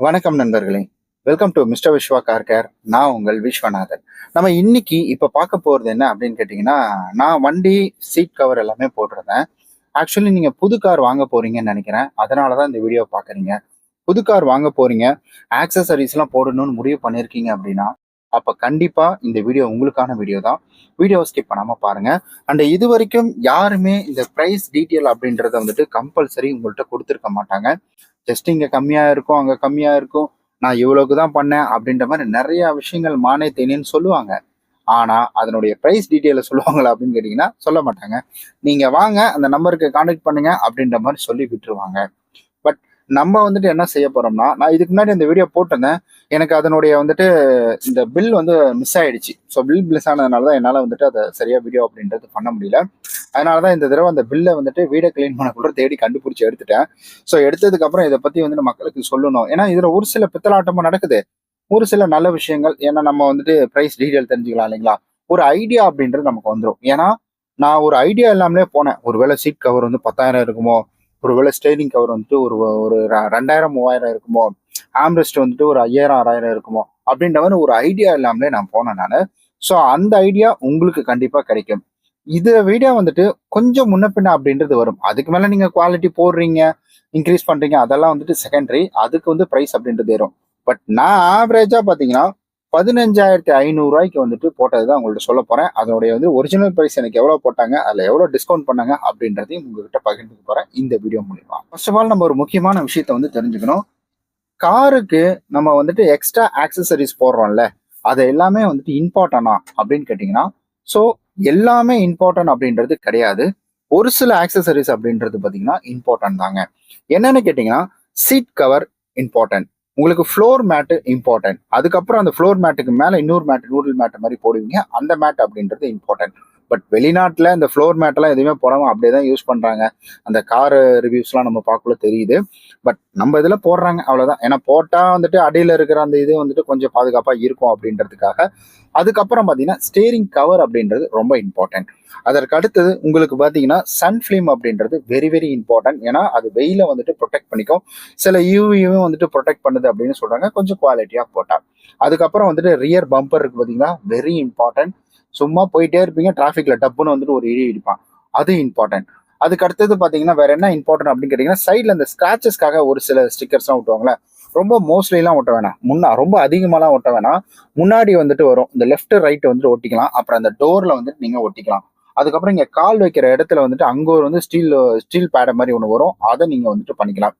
வணக்கம் நண்பர்களே. Welcome to mister Viswa car care. நான் உங்கள் விஸ்வநாதன். நம்ம இன்னைக்கு இப்போ பார்க்க போகிறது என்ன அப்படின்னு கேட்டிங்கன்னா, நான் வண்டி சீட் கவர் எல்லாமே போட்டிருந்தேன். ஆக்சுவலி நீங்கள் புது கார் வாங்க போறீங்கன்னு நினைக்கிறேன். அதனால தான் இந்த வீடியோ பார்க்குறீங்க. புது கார் வாங்க போறீங்க, ஆக்சசரிஸ்லாம் போடணும்னு முடிவு பண்ணியிருக்கீங்க அப்படின்னா, அப்போ கண்டிப்பாக இந்த வீடியோ உங்களுக்கான வீடியோ தான். வீடியோ ஸ்கிப் பண்ணாமல் பாருங்க. அண்ட் இது வரைக்கும் யாருமே இந்த ப்ரைஸ் டீட்டெயில் அப்படின்றத வந்துட்டு கம்பல்சரி உங்கள்கிட்ட கொடுத்துருக்க மாட்டாங்க. ஜஸ்ட் இங்கே கம்மியாக இருக்கும், அங்கே கம்மியாக இருக்கும், நான் இவ்வளோக்கு தான் பண்ணேன் அப்படின்ற மாதிரி நிறைய விஷயங்கள் மானே தேனேன்னு சொல்லுவாங்க. ஆனால் அதனுடைய ப்ரைஸ் டீட்டெயிலை சொல்லுவாங்களா அப்படின்னு கேட்டிங்கன்னா சொல்ல மாட்டாங்க. நீங்கள் வாங்க அந்த நம்பருக்கு கான்டாக்ட் பண்ணுங்க அப்படின்ற மாதிரி சொல்லி விட்டுருவாங்க. பட் நம்ம வந்துட்டு என்ன செய்ய போறோம்னா, நான் இதுக்கு முன்னாடி இந்த வீடியோ போட்டிருந்தேன். எனக்கு அதனுடைய வந்துட்டு இந்த பில் வந்து மிஸ் ஆயிடுச்சு. ஸோ பில் மிஸ் ஆனதுனால தான் என்னால் வந்துட்டு அதை சரியா வீடியோ அப்படின்றது பண்ண முடியல. அதனால தான் இந்த தடவை அந்த பில்லை வந்துட்டு வீடை கிளீன் பண்ணக்குள்ள தேடி கண்டுபிடிச்சி எடுத்துட்டேன். ஸோ எடுத்ததுக்கு அப்புறம் இதை பத்தி வந்துட்டு மக்களுக்கு சொல்லணும். ஏன்னா இதுல ஒரு சில பித்தலாட்டமும் நடக்குது. ஒரு சில நல்ல விஷயங்கள். ஏன்னா நம்ம வந்துட்டு பிரைஸ் டீடைல் தெரிஞ்சுக்கலாம் இல்லைங்களா? ஒரு ஐடியா அப்படின்றது நமக்கு வந்துடும். ஏன்னா நான் ஒரு ஐடியா இல்லாமலே போனேன். ஒருவேளை சீட் கவர் வந்து 10,000 இருக்குமோ, ஒருவேளை ஸ்டேரிங் கவர் வந்துட்டு ஒரு ஒரு 2000 3000 இருக்குமோ, ஆம்ரெஸ்ட் வந்துட்டு ஒரு 5000 6000 இருக்குமோ அப்படின்ற மாதிரி ஒரு ஐடியா இல்லாமலே நான் போனேன் நான். ஸோ அந்த ஐடியா உங்களுக்கு கண்டிப்பா கிடைக்கும். இது வீடியோ வந்துட்டு கொஞ்சம் முன்ன பின்ன அப்படின்றது வரும். அதுக்கு மேல நீங்க குவாலிட்டி போடுறீங்க, இன்க்ரீஸ் பண்றீங்க, அதெல்லாம் வந்துட்டு செகண்டரி. அதுக்கு வந்து பிரைஸ் அப்படின்றது ஏறும். பட் நான் ஆவரேஜா பாத்தீங்கன்னா 15,500 வந்துட்டு போட்டதுதான் உங்கள்ட்ட சொல்ல போறேன். அதனுடைய வந்து ஒரிஜினல் பிரைஸ் எனக்கு எவ்வளவு போட்டாங்க, அதுல எவ்வளவு டிஸ்கவுண்ட் பண்ணாங்க அப்படின்றதையும் உங்ககிட்ட பகிர்ந்துக்க போறேன் இந்த வீடியோ மூலியமா. ஃபர்ஸ்ட் ஆஃப் ஆல் நம்ம ஒரு முக்கியமான விஷயத்த வந்து தெரிஞ்சுக்கணும். காருக்கு நம்ம வந்துட்டு எக்ஸ்ட்ரா ஆக்சசரிஸ் போடுறோம்ல, அது எல்லாமே வந்துட்டு இம்பார்ட்டனா அப்படின்னு கேட்டீங்கன்னா, ஸோ எல்லாமே இம்பார்ட்டன்ட் அப்படின்றது கிடையாது. ஒரு சில ஆக்சசரிஸ் அப்படின்றது பார்த்தீங்கன்னா இம்பார்ட்டன்ட் தாங்க. என்னன்னு கேட்டீங்கன்னா, சீட் கவர் இம்பார்ட்டன்ட். உங்களுக்கு ஃப்ளோர் மேட்டு இம்பார்ட்டன்ட். அதுக்கப்புறம் அந்த ஃப்ளோர் மேட்டுக்கு மேலே இன்னொரு மேட் நூடுல் மேட் மாதிரி போடுவீங்க. அந்த மேட் அப்படின்றது இம்பார்ட்டன்ட். பட் வெளிநாட்டில் இந்த ஃப்ளோர் மேட்டெல்லாம் எதுவுமே போடாமல் அப்படியே தான் யூஸ் பண்ணுறாங்க. அந்த கார் ரிவ்யூஸ்லாம் நம்ம பார்க்கல தெரியுது. பட் நம்ம இதில் போடுறாங்க அவ்வளோதான். ஏன்னா போட்டால் வந்துட்டு அடியில் இருக்கிற அந்த இது வந்துட்டு கொஞ்சம் பாதுகாப்பாக இருக்கும் அப்படின்றதுக்காக. அதுக்கப்புறம் பார்த்தீங்கன்னா ஸ்டேரிங் கவர் அப்படின்றது ரொம்ப இம்பார்ட்டன்ட். அதற்கு அடுத்தது உங்களுக்கு பார்த்தீங்கன்னா சன் ஃபிலிம் அப்படின்றது வெரி வெரி இம்பார்ட்டன்ட். ஏன்னா அது வெயில வந்துட்டு ப்ரொடெக்ட் பண்ணிக்கும். சில யூவியும் வந்துட்டு ப்ரொடெக்ட் பண்ணுது அப்படின்னு சொல்றாங்க. கொஞ்சம் குவாலிட்டியாக போட்டா. அதுக்கப்புறம் வந்துட்டு ரியர் பம்பர் இருக்கு பார்த்தீங்கன்னா வெரி இம்பார்ட்டன்ட். சும்மா போயிட்டே இருப்பீங்க, டிராஃபிக்ல டப்புன்னு வந்துட்டு ஒரு இடி இடிப்பான். அது இம்பார்ட்டன்ட். அதுக்கு அடுத்தது பார்த்தீங்கன்னா வேற என்ன இம்பார்ட்டன்ட் அப்படின்னு கேட்டீங்கன்னா, சைட்ல இந்த ஸ்கிராச்சஸ்க்காக ஒரு சில ஸ்டிக்கர்ஸ்லாம் ஒட்டுவாங்களே, ரொம்ப மோஸ்ட்லிலாம் ஒட்ட வேணாம். ரொம்ப அதிகமாலாம் ஒட்ட வேணாம். முன்னாடி வந்துட்டு வரும். இந்த லெஃப்ட் ரைட் வந்துட்டு ஒட்டிக்கலாம். அப்புறம் அந்த டோர்ல வந்துட்டு நீங்க ஒட்டிக்கலாம். அதுக்கப்புறம் இங்க கால் வைக்கிற இடத்துல வந்துட்டு அங்க ஒரு வந்து ஸ்டீல் பேட மாதிரி ஒன்று வரும். அதை நீங்க வந்துட்டு பண்ணிக்கலாம்.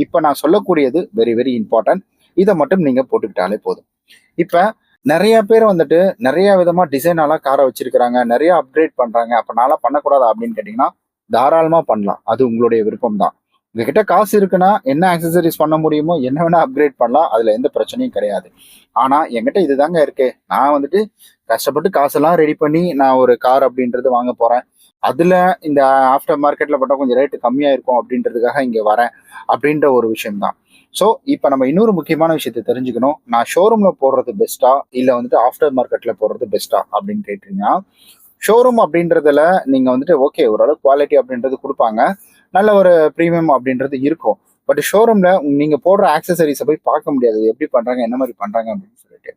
இப்ப நான் சொல்லக்கூடியது வெரி வெரி இம்பார்ட்டன்ட். இதை மட்டும் நீங்க போட்டுக்கிட்டாலே போதும். இப்ப நிறைய பேர் வந்துட்டு நிறைய விதமா டிசைனாலாம் காரை வச்சிருக்கிறாங்க, நிறைய அப்கிரேட் பண்றாங்க. அப்ப நான்லாம் பண்ணக்கூடாதா அப்படின்னு கேட்டீங்கன்னா, தாராளமா பண்ணலாம். அது உங்களுடைய விருப்பம் தான். உங்ககிட்ட காசு இருக்குன்னா என்ன ஆக்சசரிஸ் பண்ண முடியுமோ என்ன வேணா அப்கிரேட் பண்ணலாம். அதுல எந்த பிரச்சனையும் கிடையாது. ஆனா என்கிட்ட இதுதாங்க இருக்கு. நான் வந்துட்டு கஷ்டப்பட்டு காசெல்லாம் ரெடி பண்ணி நான் ஒரு கார் அப்படின்றது வாங்க போறேன். அதுல இந்த ஆஃப்டர் மார்க்கெட்ல போட்டா கொஞ்சம் ரேட்டு கம்மியா இருக்கும் அப்படின்றதுக்காக இங்க வரேன் அப்படின்ற ஒரு விஷயம் தான். ஸோ இப்போ நம்ம இன்னொரு முக்கியமான விஷயத்தை தெரிஞ்சுக்கணும். நான் ஷோரூம்ல போடுறது பெஸ்ட்டா இல்லை வந்துட்டு ஆஃப்டர் மார்க்கெட்ல போடுறது பெஸ்ட்டா அப்படின்னு கேட்டீங்கன்னா, ஷோரூம் அப்படின்றதுல நீங்க வந்துட்டு ஓகே ஓரளவு குவாலிட்டி அப்படின்றது கொடுப்பாங்க. நல்ல ஒரு ப்ரீமியம் அப்படின்றது இருக்கும். பட் ஷோரூம்ல நீங்க போடுற ஆக்சசரிஸை போய் பார்க்க முடியாது. எப்படி பண்றாங்க, என்ன மாதிரி பண்றாங்க அப்படின்னு சொல்லிட்டு.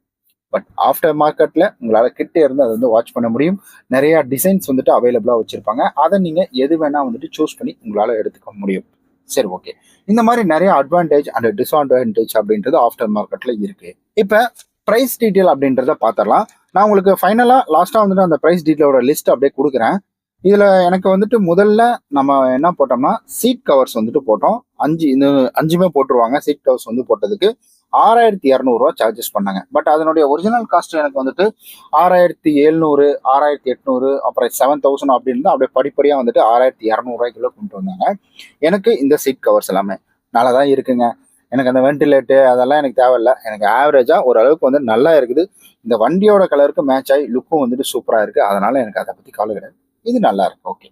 பட் ஆஃப்டர் மார்க்கெட்ல உங்களால கிட்ட இருந்து அதை வந்து வாட்ச் பண்ண முடியும். நிறைய டிசைன்ஸ் வந்துட்டு அவைலபிளா வச்சிருப்பாங்க. அதை நீங்க எது வேணா வந்துட்டு சூஸ் பண்ணி உங்களால எடுத்துக்க முடியும். சரி, ஓகே. இந்த மாதிரி நிறைய அட்வான்டேஜ் அண்ட் டிஸ்அட்வான்டேஜ் அப்படின்றது ஆஃப்டர் மார்க்கெட்ல இருக்கு. இப்ப பிரைஸ் டீட்டெயில் அப்படின்றத பாத்திரலாம். நான் உங்களுக்கு ஃபைனலா லாஸ்டா வந்துட்டு அந்த பிரைஸ் டீட்டெயிலோட லிஸ்ட் அப்படியே கொடுக்குறேன். இதுல எனக்கு வந்துட்டு முதல்ல நம்ம என்ன போட்டோம்னா சீட் கவர்ஸ் வந்துட்டு போட்டோம். இந்த 5மே போட்டுருவாங்க. சீட் கவர்ஸ் வந்து போட்டதுக்கு 6,200 சார்ஜஸ் பண்ணாங்க. பட் அதனுடைய ஒரிஜினல் காஸ்ட் எனக்கு வந்துட்டு 6,700 6,800 அப்புறம் 7,000 அப்படின்னு அப்படியே படிப்படியா வந்துட்டு 6,200 கொண்டு வந்தாங்க. எனக்கு இந்த சீட் கவர்ஸ் எல்லாமே நல்லா தான் இருக்குங்க. எனக்கு அந்த வென்டிலேட்டு அதெல்லாம் எனக்கு தேவையில்ல. எனக்கு ஆவரேஜா ஓரளவுக்கு வந்து நல்லா இருக்குது. இந்த வண்டியோட கலருக்கு மேட்ச் ஆகி லுக்கும் வந்துட்டு சூப்பரா இருக்கு. அதனால எனக்கு அதை பத்தி கவலை கிடையாது. இது நல்லா இருக்கு. ஓகே.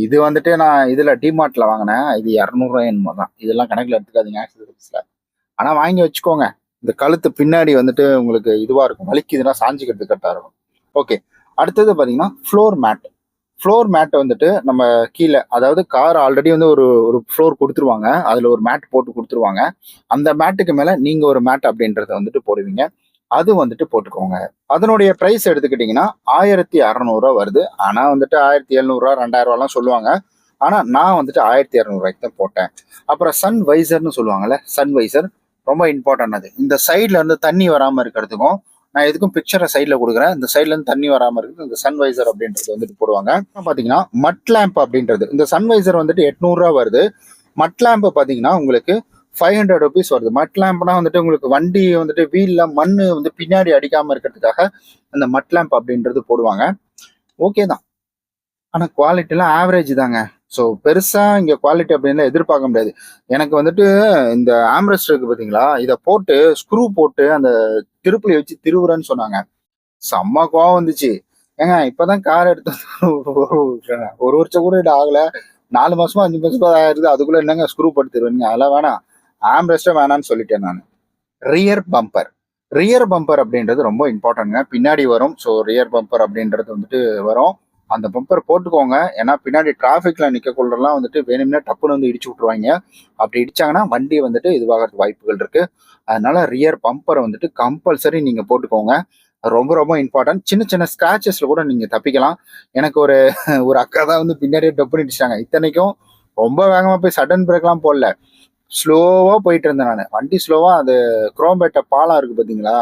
இது வந்துட்டு நான் இதுல டிமார்ட்ல வாங்கினேன். இது 200 என்னமோ தான். இதெல்லாம் கணக்குல எடுத்துக்காதீங்க ஆக்சசரிஸ்ல. ஆனா வாங்கி வச்சுக்கோங்க. இந்த கழுத்து பின்னாடி வந்துட்டு உங்களுக்கு இதுவா இருக்கும். வலிக்குதுன்னா சாஞ்சிக்கிறது கரெக்டா இருக்கும். ஓகே. அடுத்தது பாத்தீங்கன்னா ஃப்ளோர் மேட். ஃப்ளோர் மேட் வந்துட்டு நம்ம கீழே, அதாவது கார் ஆல்ரெடி வந்து ஒரு ஒரு ஃப்ளோர் குடுத்துருவாங்க. அதுல ஒரு மேட் போட்டு குடுத்துருவாங்க. அந்த மேட்டுக்கு மேல நீங்க ஒரு மேட் அப்படின்றத வந்துட்டு போடுவீங்க. அது வந்துட்டு போட்டுக்கோங்க. அதனுடைய பிரைஸ் எடுத்துக்கிட்டீங்கன்னா, ரூ. 1600 வருது. ஆனா வந்துட்டு ரூ. 1700 ரூ. 2000லாம் சொல்லுவாங்க. ஆனா நான் வந்துட்டு ரூ. 1200 தான் போட்டேன். அப்புறம் சன் வைசர்ன்னு சொல்லுவாங்கல்ல, சன் வைசர் ரொம்ப இம்பார்ட்டன்ட் அது. இந்த சைட்ல இருந்து தண்ணி வராம இருக்கிறதுக்கும், நான் எதுக்கும் பிக்சரை சைட்ல குடுக்குறேன். இந்த சைட்ல இருந்து தண்ணி வராம இருக்குது இந்த சன் வைசர் அப்படின்றது வந்துட்டு போடுவாங்க. அப்புறம் பாத்தீங்கன்னா, மட் லேம்ப் அப்படின்றது. இந்த சன் வைசர் வந்துட்டு ரூ. 800 வருது. மட் லேம்ப் பாத்தீங்கன்னா உங்களுக்கு ₹500 வருது. மட் லேம்ப்னா வந்துட்டு உங்களுக்கு வண்டி வந்துட்டு வீல்ல மண்ணு வந்து பின்னாடி அடிக்காம இருக்கிறதுக்காக அந்த மட் லேம்ப் அப்படின்றது போடுவாங்க. ஓகே தான். ஆனா குவாலிட்டிலாம் ஆவரேஜ் தாங்க. ஸோ பெருசா இங்க குவாலிட்டி அப்படின்லாம் எதிர்பார்க்க முடியாது. எனக்கு வந்துட்டு இந்த ஆம்ரெஸ்ட் இருக்கு பார்த்தீங்களா? இத போட்டு ஸ்க்ரூ போட்டு அந்த திருப்புளி வச்சு திருவுறேன்னு சொன்னாங்க. செம்ம கோவம் வந்துச்சு. ஏங்க இப்பதான் கார் எடுத்து ஒரு வருஷம் கூட இது ஆகல. 4 மாசமா 5 மாசமா ஆயிருது. அதுக்குள்ள என்னங்க ஸ்க்ரூ போட்டு திருவுறீங்க? அதெல்லாம் வேணாம். ஆம்ரெஸ்ட்டே வேணான்னு சொல்லிட்டேன் நானு. Rear bumper. ரியர் பம்பர் அப்படின்றது ரொம்ப இம்பார்ட்டன்ட்ங்க. பின்னாடி வரும். ஸோ ரியர் பம்பர் அப்படின்றது வந்துட்டு வரும். அந்த பம்பர் போட்டுக்கோங்க. ஏன்னா பின்னாடி டிராஃபிக்ல நிக்கக்குள்ளலாம் வந்துட்டு வேணும்னே டப்புன்னு வந்து இடிச்சு விட்டுருவாங்க. அப்படி இடிச்சாங்கன்னா வண்டி வந்துட்டு இதுவாகிறதுக்கு வாய்ப்புகள் இருக்கு. அதனால ரியர் பம்பரை வந்துட்டு கம்பல்சரி நீங்க போட்டுக்கோங்க. அது ரொம்ப ரொம்ப இம்பார்ட்டன்ட். சின்ன சின்ன ஸ்கிராச்சஸ்ல கூட நீங்க தப்பிக்கலாம். எனக்கு ஒரு ஒரு அக்கா தான் வந்து பின்னாடியே டப்புன்னு இடிச்சிட்டாங்க. இத்தனைக்கும் ரொம்ப வேகமா போய் சடன் பிரேக்லாம் போடல. ஸ்லோவா போயிட்டு இருந்தேன் நானு. வண்டி ஸ்லோவா அது குரோம்பேட்டை பாலம் இருக்கு பாத்தீங்களா?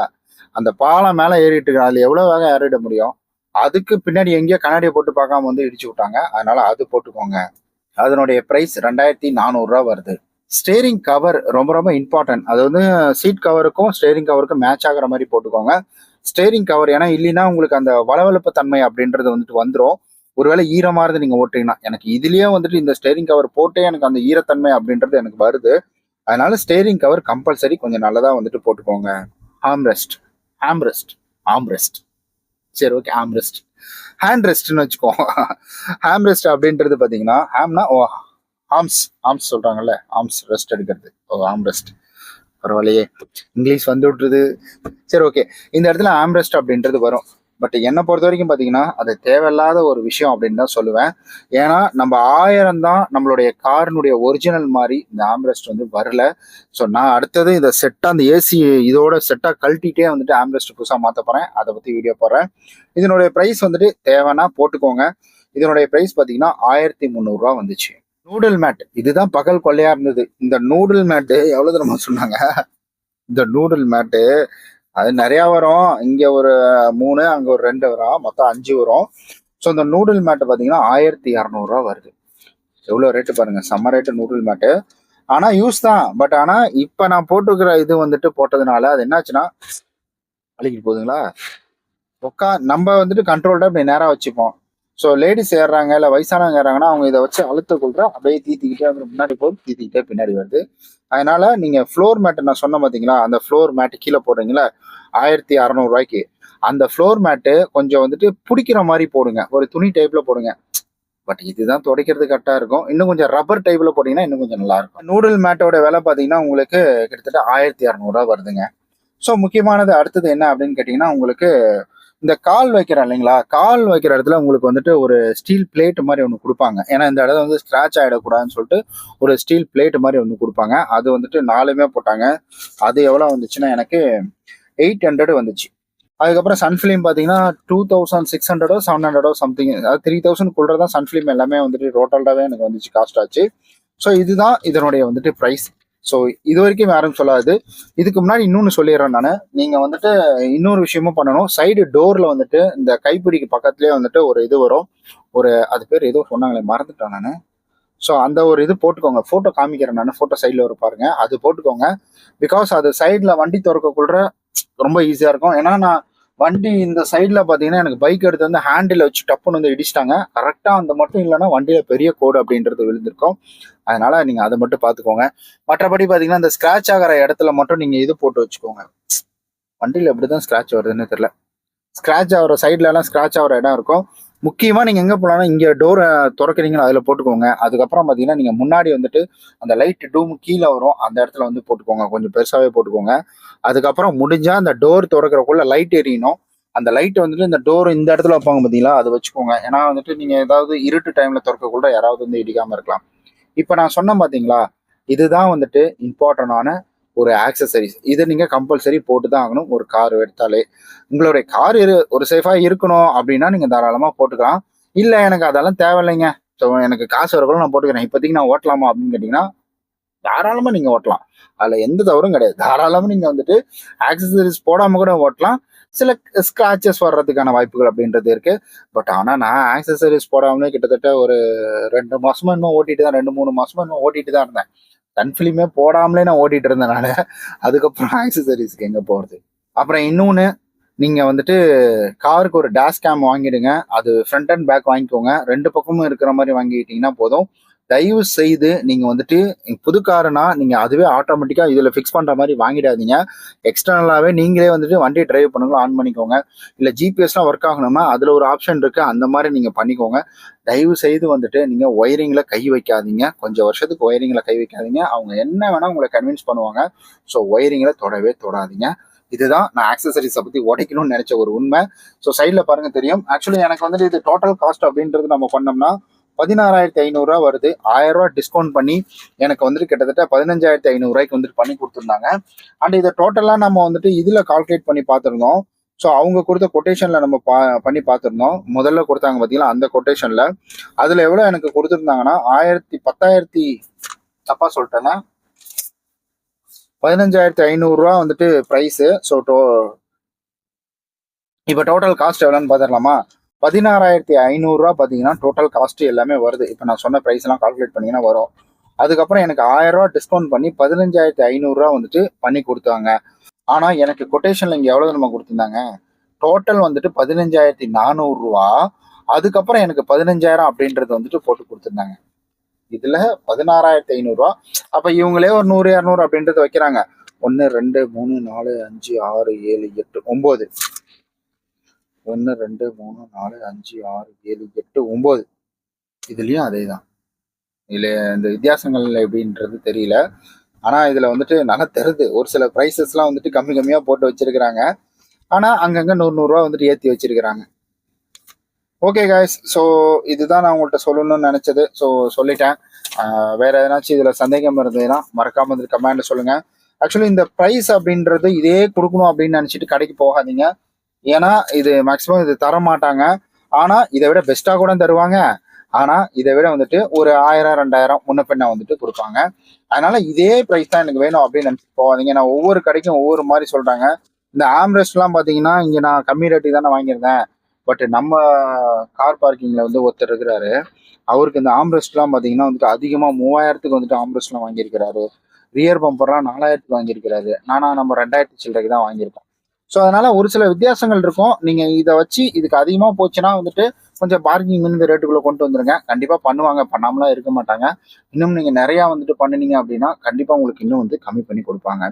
அந்த பாலம் மேல ஏறிட்டு இருக்கேன். அதுல எவ்வளவு வேகம் ஏறிட முடியும்? அதுக்கு பின்னாடி எங்கேயோ கண்ணாடியை போட்டு பார்க்காம வந்து இடிச்சு விட்டாங்க. அதனால அது போட்டுக்கோங்க. அதனுடைய பிரைஸ் ரூ. 2400 வருது. ஸ்டேரிங் கவர் ரொம்ப ரொம்ப இம்பார்ட்டன்ட். அது வந்து சீட் கவருக்கும் ஸ்டேரிங் கவருக்கும் மேட்ச் ஆகுற மாதிரி போட்டுக்கோங்க. ஸ்டேரிங் கவர் ஏன்னா இல்லைன்னா உங்களுக்கு அந்த வளவளப்பு தன்மை அப்படின்றது வந்துட்டு வந்துடும். ஒருவேளை ஈரமா இருந்து நீங்க ஓட்டுறீங்கன்னா, எனக்கு இதுலயே வந்துட்டு இந்த ஸ்டேரிங் கவர் போட்டே எனக்கு அந்த ஈரத்தன்மை அப்படின்றது எனக்கு வருது. அதனால ஸ்டேரிங் கவர் கம்பல்சரி கொஞ்சம் நல்லதா வந்துட்டு போட்டுக்கோங்க. ஆம்ரெஸ்ட் ஆம்ரெஸ்ட் ஆம்ரெஸ்ட் சரி ஓகே ஆம்ரெஸ்ட் ஹேண்ட் ரெஸ்ட்னு வச்சுக்கோ. ஹேம்ரெஸ்ட் அப்படின்றது பாத்தீங்கன்னா ஹேம்னா ஓ ஆர்ம்ஸ் ஆர்ம்ஸ் சொல்றாங்கல்ல, ஆர்ம்ஸ் ரெஸ்ட் எடுக்கிறது. ஓ ஆம்ரெஸ்ட் பரவாயில்லையே, இங்கிலீஷ் வந்து விட்டுருது. சரி ஓகே, இந்த இடத்துல ஆம்ரெஸ்ட் அப்படின்றது வரும். பட் என்னை பொறுத்த வரைக்கும் பார்த்தீங்கன்னா அது தேவையில்லாத ஒரு விஷயம் அப்படின்னு தான் சொல்லுவேன். ஏன்னா நம்ம 1000 தான் நம்மளுடைய காரினுடைய ஒரிஜினல் மாதிரி இந்த ஆம்ரெஸ்ட் வந்து வரல. ஸோ நான் அடுத்தது இந்த செட்டாக அந்த ஏசி இதோட செட்டாக கழட்டிட்டே வந்துட்டு ஆம்ரெஸ்ட் புதுசாக மாற்ற போகிறேன். அதை பற்றி வீடியோ போடுறேன். இதனுடைய ப்ரைஸ் வந்துட்டு தேவைன்னா போட்டுக்கோங்க. இதனுடைய ப்ரைஸ் பார்த்தீங்கன்னா 1300 வந்துச்சு. நூடுல் மேட் இதுதான் பகல் கொள்ளையா இருந்தது. இந்த நூடுல் மேட்டு எவ்வளவு தூரமா சொன்னாங்க. இந்த நூடுல் மேட்டு அது நிறைய வரும். இங்க ஒரு 3 அங்க ஒரு 2 வரும். மொத்தம் 5 வரும். ஸோ இந்த நூடுல் மேட்டு பார்த்தீங்கன்னா 1200 வருது. எவ்வளோ ரேட்டு பாருங்க, செம்ம ரேட்டு நூடுல் மேட்டு. ஆனா யூஸ் தான். பட் ஆனா இப்ப நான் போட்டுக்கிற இது வந்துட்டு போட்டதுனால அது என்னாச்சுன்னா அழுகிட்டு போகுதுங்களா. நம்ம வந்துட்டு கண்ட்ரோல்டா இப்படி நேரா வச்சுப்போம். ஸோ லேடிஸ் ஏறுறாங்க இல்லை வயசானவங்க ஏறாங்கன்னா அவங்க இதை வச்சு அழுத்தக்குள்ள அப்படியே தீத்திக்கிட்டே வந்து முன்னாடி போகுது, தீத்திக்கிட்டே பின்னாடி வருது. அதனால நீங்க ஃப்ளோர் மேட்டு நான் சொன்ன பார்த்தீங்களா, அந்த ஃப்ளோர் மேட்டு கீழே போடுறீங்களா 1600 அந்த ஃப்ளோர் மேட்டு கொஞ்சம் வந்துட்டு பிடிக்கிற மாதிரி போடுங்க. ஒரு துணி டைப்ல போடுங்க. பட் இதுதான் துடைக்கிறது கரெக்டா இருக்கும். இன்னும் கொஞ்சம் ரப்பர் டைப்ல போட்டீங்கன்னா இன்னும் கொஞ்சம் நல்லா இருக்கும். நூடுல் மேட்டோட விலை பார்த்தீங்கன்னா உங்களுக்கு கிட்டத்தட்ட 1200 வருதுங்க. ஸோ முக்கியமானது அடுத்தது என்ன அப்படின்னு கேட்டீங்கன்னா உங்களுக்கு இந்த கால் வைக்கிறோம் இல்லைங்களா, கால் வைக்கிற இடத்துல உங்களுக்கு வந்துட்டு ஒரு ஸ்டீல் பிளேட் மாதிரி ஒன்று கொடுப்பாங்க. ஏன்னா இந்த இடத்துல வந்து ஸ்க்ராட்ச் ஆகிடக்கூடாதுன்னு சொல்லிட்டு ஒரு ஸ்டீல் பிளேட் மாதிரி ஒன்று கொடுப்பாங்க. அது வந்துட்டு 4மே போட்டாங்க. அது எவ்வளோ வந்துச்சுன்னா எனக்கு 800 வந்துச்சு. அதுக்கப்புறம் சன்ஃபிலிம் பார்த்தீங்கன்னா 2600 700 சம்திங், அதாவது 3000 தான் சன்ஃபிலிம் எல்லாமே வந்துட்டு டோட்டல்டாகவே எனக்கு வந்துச்சு, காஸ்ட் ஆச்சு. ஸோ இதுதான் இதனுடைய வந்துட்டு ப்ரைஸ். ஸோ இது வரைக்கும் யாரும் சொல்லாது. இதுக்கு முன்னாடி இன்னொன்று சொல்லிடுறேன் நான். நீங்கள் வந்துட்டு இன்னொரு விஷயமும் பண்ணணும். சைடு டோரில் வந்துட்டு இந்த கைப்பிடிக்கு பக்கத்துலேயே வந்துட்டு ஒரு இது வரும். ஒரு அது பேர் ஏதோ சொன்னாங்களே, மறந்துட்டேன் நான். ஸோ அந்த ஒரு இது போட்டுக்கோங்க. ஃபோட்டோ காமிக்கிறேன் நான். ஃபோட்டோ சைடில் ஒரு பாருங்க, அது போட்டுக்கோங்க. பிகாஸ் அது சைடில் வண்டி திறக்கக்குள்ள ரொம்ப ஈஸியாக இருக்கும். ஏன்னா நான் வண்டி இந்த சைடில் பார்த்தீங்கன்னா எனக்கு பைக் எடுத்து வந்து ஹேண்டில் வச்சு டப்புன்னு வந்து இடிச்சிட்டாங்க. கரெக்டாக அந்த மட்டும் இல்லைன்னா வண்டியில் பெரிய கோடு அப்படின்றது விழுந்திருக்கும். அதனால நீங்கள் அதை மட்டும் பார்த்துக்கோங்க. மற்றபடி பார்த்தீங்கன்னா இந்த ஸ்க்ராட்ச் ஆகிற இடத்துல மட்டும் நீங்கள் இது போட்டு வச்சுக்கோங்க. வண்டியில் எப்படி தான் ஸ்க்ராட்ச் வருதுன்னு தெரியல. ஸ்க்ராட்ச் ஆகிற சைட்லலாம் ஸ்க்ராட்ச் ஆகிற இடம் இருக்கும். முக்கியமாக நீங்கள் எங்கே போகலான்னா இங்கே டோரை திறக்கிறீங்களோ அதில் போட்டுக்கோங்க. அதுக்கப்புறம் பார்த்தீங்கன்னா நீங்கள் முன்னாடி வந்துட்டு அந்த லைட் டூம் கீழே வரும், அந்த இடத்துல வந்து போட்டுக்கோங்க. கொஞ்சம் பெருசாகவே போட்டுக்கோங்க. அதுக்கப்புறம் முடிஞ்சால் அந்த டோர் திறக்கிறக்குள்ள லைட் எரியணும். அந்த லைட் வந்துட்டு இந்த டோர் இந்த இடத்துல வைப்பாங்க பார்த்தீங்களா, அதை வச்சுக்கோங்க. ஏன்னா வந்துட்டு நீங்கள் ஏதாவது இருட்டு டைமில் திறக்கக்குள்ள யாராவது வந்து இடிக்காமல் இருக்கலாம். இப்போ நான் சொன்னேன் பார்த்தீங்களா, இதுதான் வந்துட்டு இம்பார்ட்டண்டான ஒரு ஆக்சசரிஸ். இதை நீங்கள் கம்பல்சரி போட்டு தான் ஆகணும் ஒரு கார் எடுத்தாலே. உங்களுடைய கார் ஒரு சேஃபாக இருக்கணும் அப்படின்னா நீங்கள் தாராளமாக போட்டுக்கலாம். இல்லை எனக்கு அதெல்லாம் தேவையில்லைங்க, ஸோ எனக்கு காசு வரக்குள்ள நான் போட்டுக்கிறேன், இப்போதைக்கு நான் ஓட்டலாமா அப்படின்னு கேட்டிங்கன்னா தாராளமாக நீங்கள் ஓட்டலாம். அதில் எந்த தவறும் கிடையாது. தாராளமாக நீங்கள் வந்துட்டு ஆக்சசரிஸ் போடாமல் கூட ஓட்டலாம். சில ஸ்க்ராச்சஸ் வர்றதுக்கான வாய்ப்புகள் அப்படின்றது இருக்கு. பட் ஆனால் நான் ஆக்சசரிஸ் போடாமலே கிட்டத்தட்ட ஒரு 2 மாசமா இன்னும் ஓட்டிட்டு தான் 2-3 மாசமா இன்னும் ஓட்டிட்டு தான் இருந்தேன். சன்ஃபிலிமே போடாமலே நான் ஓட்டிட்டு இருந்தேனால அதுக்கப்புறம் ஆக்சசரிஸ்க்கு எங்கே போகிறது. அப்புறம் இன்னொன்று, நீங்கள் வந்துட்டு காருக்கு ஒரு டேஷ் கேம் வாங்கிடுங்க. அது ஃப்ரண்ட் அண்ட் பேக் வாங்கிக்கோங்க. 2 பக்கமும் இருக்கிற மாதிரி வாங்கிக்கிட்டிங்கன்னா போதும். தயவு செய்து நீங்கள் வந்துட்டு புது காருனா நீங்கள் அதுவே ஆட்டோமேட்டிக்காக இதில் ஃபிக்ஸ் பண்ணுற மாதிரி வாங்கிடாதீங்க. எக்ஸ்டர்னலாகவே நீங்களே வந்துட்டு வண்டி டிரைவ் பண்ணுங்க, ஆன் பண்ணிக்கோங்க. இல்லை ஜிபிஎஸ்லாம் ஒர்க் ஆகணும்னா அதில் ஒரு ஆப்ஷன் இருக்குது, அந்த மாதிரி நீங்கள் பண்ணிக்கோங்க. தயவு செய்து வந்துட்டு நீங்கள் ஒயரிங்கில் கை வைக்காதீங்க. கொஞ்சம் வருஷத்துக்கு ஒயரிங்கில் கை வைக்காதீங்க. அவங்க என்ன வேணால் உங்களை கன்வின்ஸ் பண்ணுவாங்க. ஸோ ஒயரிங்கில் தொடவே தொடாதீங்க. இதுதான் நான் ஆக்சசரிஸை பற்றி உடைக்கணும்னு நினச்ச ஒரு உண்மை. ஸோ சைடில் பாருங்க தெரியும். ஆக்சுவலி எனக்கு வந்துட்டு இது டோட்டல் காஸ்ட் அப்படின்றது நம்ம பண்ணோம்னா 16,500 வருது. 1000 ரூபா டிஸ்கவுண்ட் பண்ணி எனக்கு வந்துட்டு கிட்டத்தட்ட 15,500 வந்துட்டு பண்ணி கொடுத்துருந்தாங்க. அண்ட் இதை டோட்டலாக நம்ம வந்துட்டு இதில் கால்குலேட் பண்ணி பார்த்துருந்தோம். ஸோ அவங்க கொடுத்த கொட்டேஷனில் நம்ம பண்ணி பார்த்துருந்தோம். முதல்ல கொடுத்தாங்க பார்த்தீங்களா, அந்த கொட்டேஷனில் அதில் எவ்வளோ எனக்கு கொடுத்துருந்தாங்கன்னா 10,000 தப்பா சொல்லிட்டேன்னா 15,500 வந்துட்டு ப்ரைஸு. ஸோ இப்போ டோட்டல் காஸ்ட் எவ்வளோன்னு பார்த்துடலாமா? 16,500 பார்த்தீங்கன்னா டோட்டல் காஸ்ட் எல்லாமே வருது. இப்போ நான் சொன்ன ப்ரைஸ் எல்லாம் கால்குலேட் பண்ணிங்கன்னா வரும். அதுக்கப்புறம் எனக்கு 1000 ரூபா டிஸ்கவுண்ட் பண்ணி 15,500 வந்துட்டு பண்ணி கொடுத்தாங்க. ஆனால் எனக்கு கொட்டேஷனில் இங்கே எவ்வளோ நம்ம கொடுத்துருந்தாங்க, டோட்டல் வந்துட்டு 15,400. அதுக்கப்புறம் எனக்கு 15,000 அப்படின்றது வந்துட்டு போட்டு கொடுத்துருந்தாங்க. இதில் 16,500. அப்போ இவங்களே ஒரு 100, 200 அப்படின்றது வைக்கிறாங்க. 1, 2, 3, 4, 5, 6, 7, 8, 9. 1, 2, 3, 4, 5, 6, 7, 8, 9. இதுலயும் அதே தான். இதுல இந்த வித்தியாசங்கள் எப்படின்றது தெரியல. ஆனா இதுல வந்துட்டு நல்லா தெரியுது. ஒரு சில ப்ரைஸஸ்லாம் வந்துட்டு கம்மியா போட்டு வச்சிருக்கிறாங்க. ஆனா அங்கங்க 100 ரூபா வந்துட்டு ஏற்றி வச்சிருக்கிறாங்க. ஓகே காய்ஸ், ஸோ இதுதான் நான் உங்கள்கிட்ட சொல்லணும்னு நினைச்சது. ஸோ சொல்லிட்டேன். வேற எதனாச்சும் இதுல சந்தேகம் இருந்ததுன்னா மறக்காம வந்துட்டு கமெண்ட்ல சொல்லுங்க. ஆக்சுவலி இந்த ப்ரைஸ் அப்படின்றது இதே கொடுக்கணும் அப்படின்னு நினைச்சிட்டு கடைக்கு போகாதீங்க. ஏன்னா இது மேக்சிமம் இது தர மாட்டாங்க. ஆனா இதை விட பெஸ்டா கூட தருவாங்க. ஆனா இதை விட வந்துட்டு ஒரு 1000, 2000 முன்ன பின்ன வந்துட்டு கொடுப்பாங்க. அதனால இதே ப்ரைஸ் தான் எனக்கு வேணும் அப்படின்னு நினைச்சிட்டு போகாதீங்க. நான் ஒவ்வொரு கடைக்கும் ஒவ்வொரு மாதிரி சொல்றாங்க. இந்த ஆம்ரெஸ்ட் எல்லாம் பாத்தீங்கன்னா இங்க நான் கம்மி ரேட்டுக்கு தானே வாங்கியிருந்தேன். பட் நம்ம கார் பார்க்கிங்ல வந்து ஒருத்தர் இருக்கிறாரு. அவருக்கு இந்த ஆம்ரெஸ்ட்லாம் பாத்தீங்கன்னா வந்துட்டு அதிகமா 3000க்கு வந்துட்டு ஆம்ரெஸ்ட்லாம் வாங்கியிருக்கிறாரு. ரியர் பம்பர்லாம் 4000க்கு வாங்கியிருக்கிறாரு. நம்ம 2000 சில்லறைக்கு தான் வாங்கியிருக்கோம். ஸோ அதனால ஒரு சில வித்தியாசங்கள் இருக்கும். நீங்க இதை வச்சு இதுக்கு அதிகமா போச்சுன்னா வந்துட்டு கொஞ்சம் பார்க்கிங் இந்த ரேட்டுக்குள்ள கொண்டு வந்துருங்க. கண்டிப்பா பண்ணுவாங்க, பண்ணாமலாம் இருக்க மாட்டாங்க. இன்னும் நீங்க நிறைய வந்துட்டு பண்ணினீங்க அப்படின்னா கண்டிப்பா உங்களுக்கு இன்னும் வந்து கம்மி பண்ணி கொடுப்பாங்க.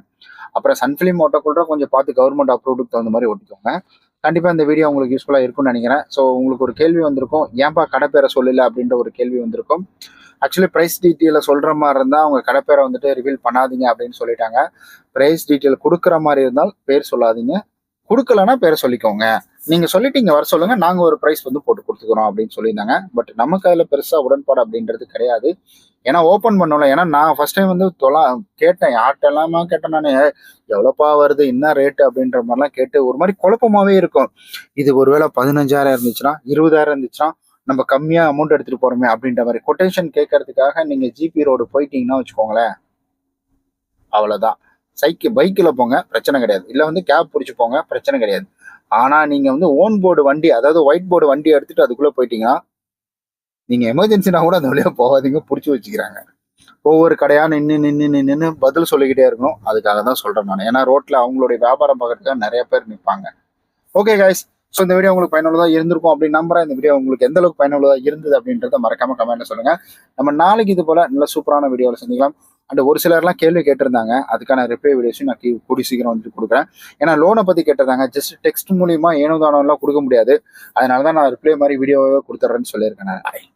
அப்புறம் சன்ஃபிலிம் ஓட்டக்குள்ள கொஞ்சம் பார்த்து கவர்மெண்ட் அப்ரூவ்டுக்கு தகுந்த மாதிரி ஓட்டிக்கோங்க. கண்டிப்பா இந்த வீடியோ உங்களுக்கு யூஸ்ஃபுல்லா இருக்கும்னு நினைக்கிறேன். ஸோ உங்களுக்கு ஒரு கேள்வி வந்திருக்கும், ஏன்பா கடை பேரை சொல்லல அப்படின்ற ஒரு கேள்வி வந்திருக்கும். ஆக்சுவலி ப்ரைஸ் டீட்டெயில சொல்ற மாதிரி இருந்தால் அவங்க கடை பேரை வந்துட்டு ரிவீல் பண்ணாதீங்க அப்படின்னு சொல்லிட்டாங்க. ப்ரைஸ் டீட்டெயில் கொடுக்குற மாதிரி இருந்தால் பேர் சொல்லாதீங்க, கொடுக்கலன்னா பேரை சொல்லிக்கோங்க. நீங்க சொல்லிட்டு இங்க வர சொல்லுங்க, நாங்க ஒரு ப்ரைஸ் வந்து போட்டு கொடுத்துக்கிறோம் அப்படின்னு சொல்லியிருந்தாங்க. பட் நமக்கு அதுல பெருசா உடன்பாடு அப்படின்றது கிடையாது. ஏன்னா ஓப்பன் பண்ணல. ஏன்னா நான் ஃபர்ஸ்ட் டைம் வந்து கேட்டேன், யார்கிட்ட எல்லாமா கேட்டேன் நான், எவ்வளோப்பா வருது என்ன ரேட்டு அப்படின்ற மாதிரிலாம் கேட்டு ஒரு மாதிரி குழப்பமாவே இருக்கும். இது ஒருவேளை 15,000 இருந்துச்சுன்னா, 20,000 இருந்துச்சுன்னா நம்ம கம்மியா அமௌண்ட் எடுத்துட்டு போறோமே அப்படின்ற மாதிரி கொட்டேஷன் கேட்கறதுக்காக நீங்க ஜிபி ரோடு போயிட்டீங்கன்னா வச்சுக்கோங்களேன், அவ்வளவுதான். பைக்கில் போங்க, பிரச்சனை கிடையாது. இல்லை வந்து கேப் பிடிச்சி போங்க, பிரச்சனை கிடையாது. ஆனா நீங்க வந்து ஓன் போர்டு வண்டி, அதாவது ஒயிட் போர்டு வண்டி எடுத்துட்டு அதுக்குள்ள போயிட்டீங்கன்னா நீங்க எமர்ஜென்சினா கூட அந்த வழியா போகாதீங்க, பிடிச்சி வச்சுக்கிறாங்க. ஒவ்வொரு கடையா நின்று பதில் சொல்லிக்கிட்டே இருக்கணும். அதுக்காக தான் சொல்றேன் நான். ஏன்னா ரோட்ல அவங்களுடைய வியாபாரம் பார்க்கறதுக்காக நிறைய பேர் நிற்பாங்க. ஓகே கைஸ், ஸோ இந்த வீடியோ உங்களுக்கு பயனுள்ளதா இருந்திருக்கும் அப்படின்னு நம்புறேன். இந்த வீடியோ உங்களுக்கு எந்த அளவுக்கு பயனுள்ளதா இருந்தது அப்படின்றத மறக்காம கமெண்ட்ல சொல்லுங்க. நம்ம நாளைக்கு இது போல நல்ல சூப்பரான வீடியோவில் சந்திக்கலாம். அண்ட் ஒரு சிலர்லாம் கேள்வி கேட்டிருந்தாங்க, அதுக்கான ரிப்ளை வீடியோஸும் நான் கூடி சீக்கிரம் வந்துட்டு கொடுக்குறேன். ஏன்னா லோனை பத்தி கேட்டிருந்தாங்க, ஜஸ்ட் டெக்ஸ்ட் மூலியமா ஏனோ தானோலாம் கொடுக்க முடியாது. அதனால தான் நான் ரிப்ளை மாதிரி வீடியோவே கொடுத்துட்றேன்னு சொல்லியிருக்கேன்.